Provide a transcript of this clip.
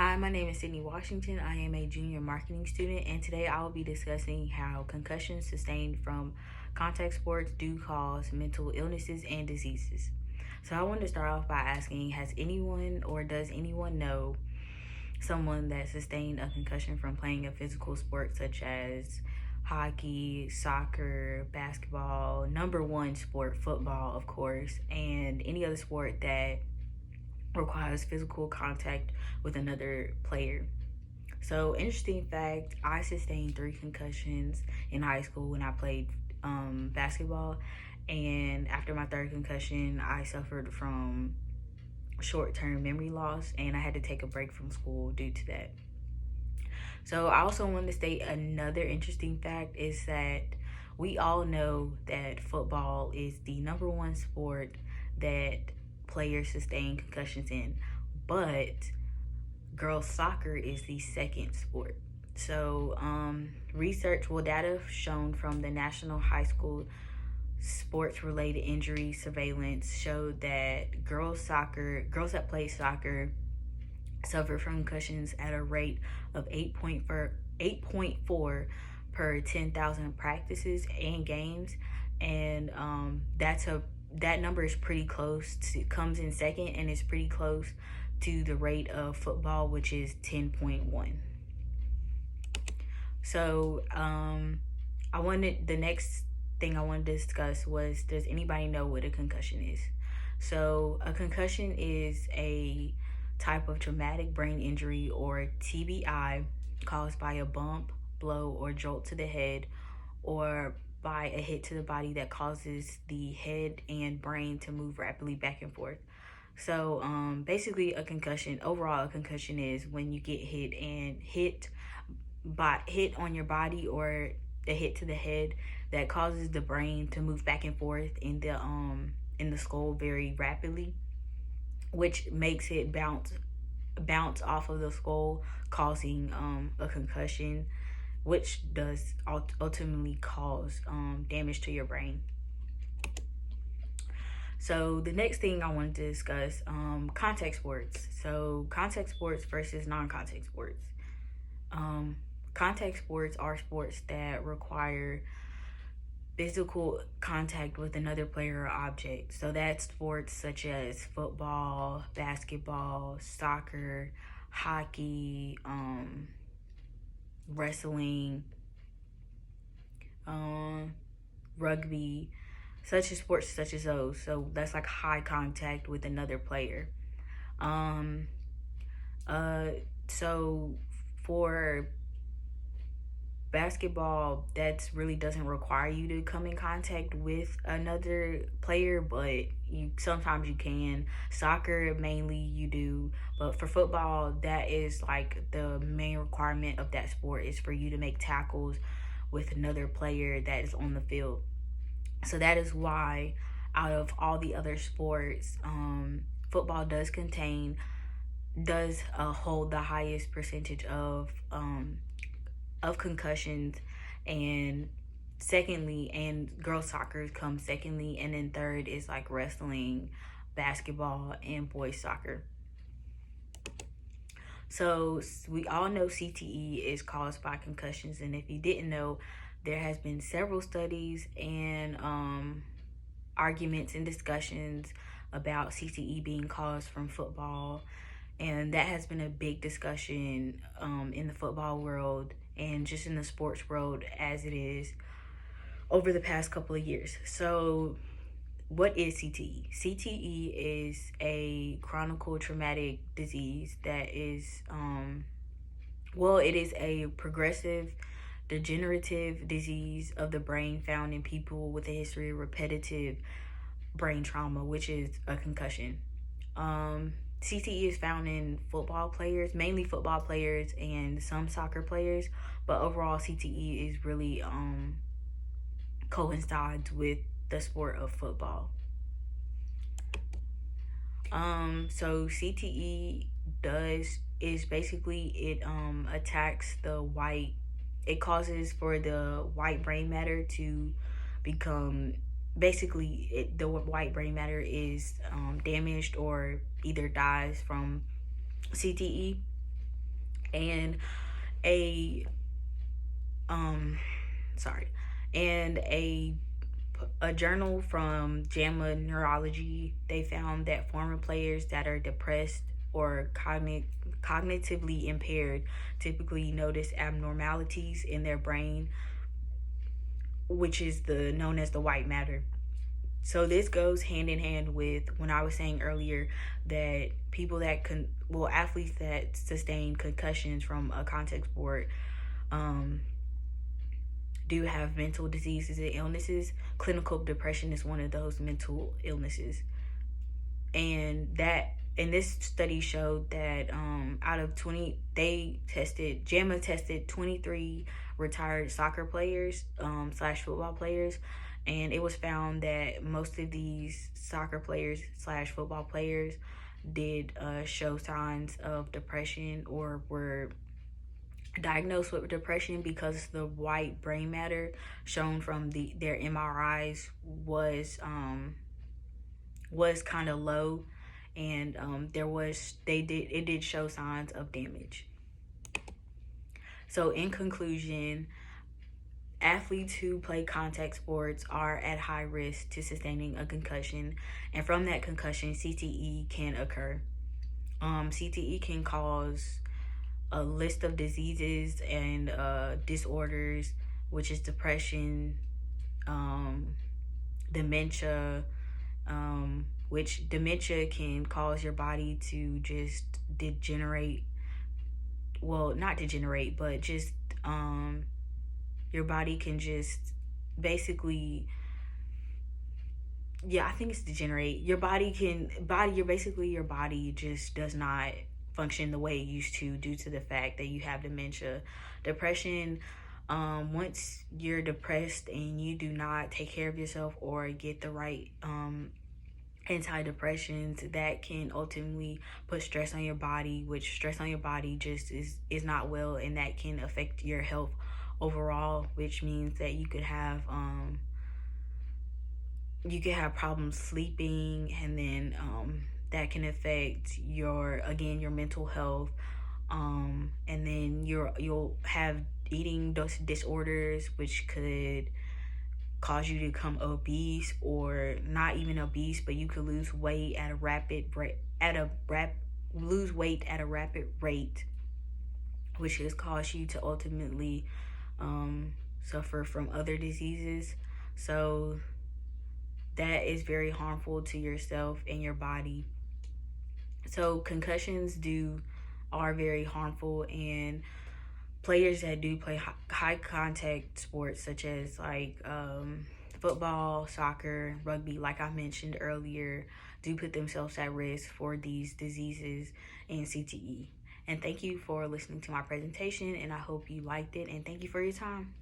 Hi, my name is Sydney Washington. I am a junior marketing student, and today I will be discussing how concussions sustained from contact sports do cause mental illnesses and diseases. So, I want to start off by asking, has anyone or does anyone know someone that sustained a concussion from playing a physical sport such as hockey, soccer, basketball, number one sport, football, of course, and any other sport that requires physical contact with another player? So, interesting fact, I sustained 3 concussions in high school when I played basketball. And after my third concussion, I suffered from short term memory loss and I had to take a break from school due to that. So, I also want to state another interesting fact is that we all know that football is the number one sport that players sustain concussions in, but girls soccer is the second sport. So, data shown from the National High School Sports Related Injury Surveillance showed that girls that play soccer suffer from concussions at a rate of 8.4 per 10,000 practices and games, and that number is pretty close to comes in second, and it's pretty close to the rate of football, which is 10.1. So, the next thing I wanted to discuss was, does anybody know what a concussion is? So, a concussion is a type of traumatic brain injury or TBI caused by a bump, blow, or jolt to the head, or by a hit to the body that causes the head and brain to move rapidly back and forth. So, basically, a concussion, overall, a concussion is when you get hit on your body, or a hit to the head that causes the brain to move back and forth in the skull very rapidly, which makes it bounce off of the skull, causing a concussion, which does ultimately cause damage to your brain. So the next thing I wanted to discuss, contact sports. So contact sports versus non-contact sports. Contact sports are sports that require physical contact with another player or object. So that's sports such as football, basketball, soccer, hockey, wrestling, rugby, such as sports such as those. So that's like high contact with another player. Um, so for basketball, that's really doesn't require you to come in contact with another player, but sometimes you can. Soccer, mainly you do, but for football, that is like the main requirement of that sport is for you to make tackles with another player that is on the field. So that is why, out of all the other sports, football does hold the highest percentage of concussions, and girls soccer comes secondly, and then third is like wrestling, basketball, and boys soccer. So we all know CTE is caused by concussions, and if you didn't know, there has been several studies and arguments and discussions about CTE being caused from football, and that has been a big discussion in the football world and just in the sports world as it is over the past couple of years. So, what is CTE? CTE is a chronic traumatic disease that is, it is a progressive degenerative disease of the brain found in people with a history of repetitive brain trauma, which is a concussion. CTE is found in football players, mainly football players and some soccer players, but overall CTE is really coincides with the sport of football. So CTE is basically it attacks it causes for the white brain matter to become the white brain matter is damaged or either dies from CTE. And a sorry, and a journal from JAMA Neurology, they found that former players that are depressed or cognitively impaired typically notice abnormalities in their brain, which is the known as the white matter. So this goes hand in hand with when I was saying earlier that people that athletes that sustain concussions from a contact sport um, do have mental diseases and illnesses. Clinical depression is one of those mental illnesses, and this study showed that out of 20, JAMA tested 23 retired soccer players slash football players, and it was found that most of these soccer players slash football players did show signs of depression or were diagnosed with depression because the white brain matter shown from their MRIs was kind of low, and it did show signs of damage. So in conclusion, athletes who play contact sports are at high risk to sustaining a concussion, and from that concussion, CTE can occur. CTE can cause a list of diseases and disorders, which is depression, dementia, which dementia can cause your body to just degenerate. Well, not degenerate, but just your body can just basically, yeah, I think it's degenerate. Your body just does not function the way it used to due to the fact that you have dementia. Depression, once you're depressed and you do not take care of yourself or get the right antidepressants, that can ultimately put stress on your body, which stress on your body just is not well, and that can affect your health overall, which means that you could have problems sleeping, and then that can affect your mental health, and then you'll have eating disorders, which could cause you to become obese, or not even obese, but you could lose weight at a rapid rate, which has caused you to ultimately suffer from other diseases. So that is very harmful to yourself and your body. So concussions are very harmful, and players that do play high contact sports such as football, soccer, rugby, like I mentioned earlier, do put themselves at risk for these diseases and CTE. And thank you for listening to my presentation, and I hope you liked it, and thank you for your time.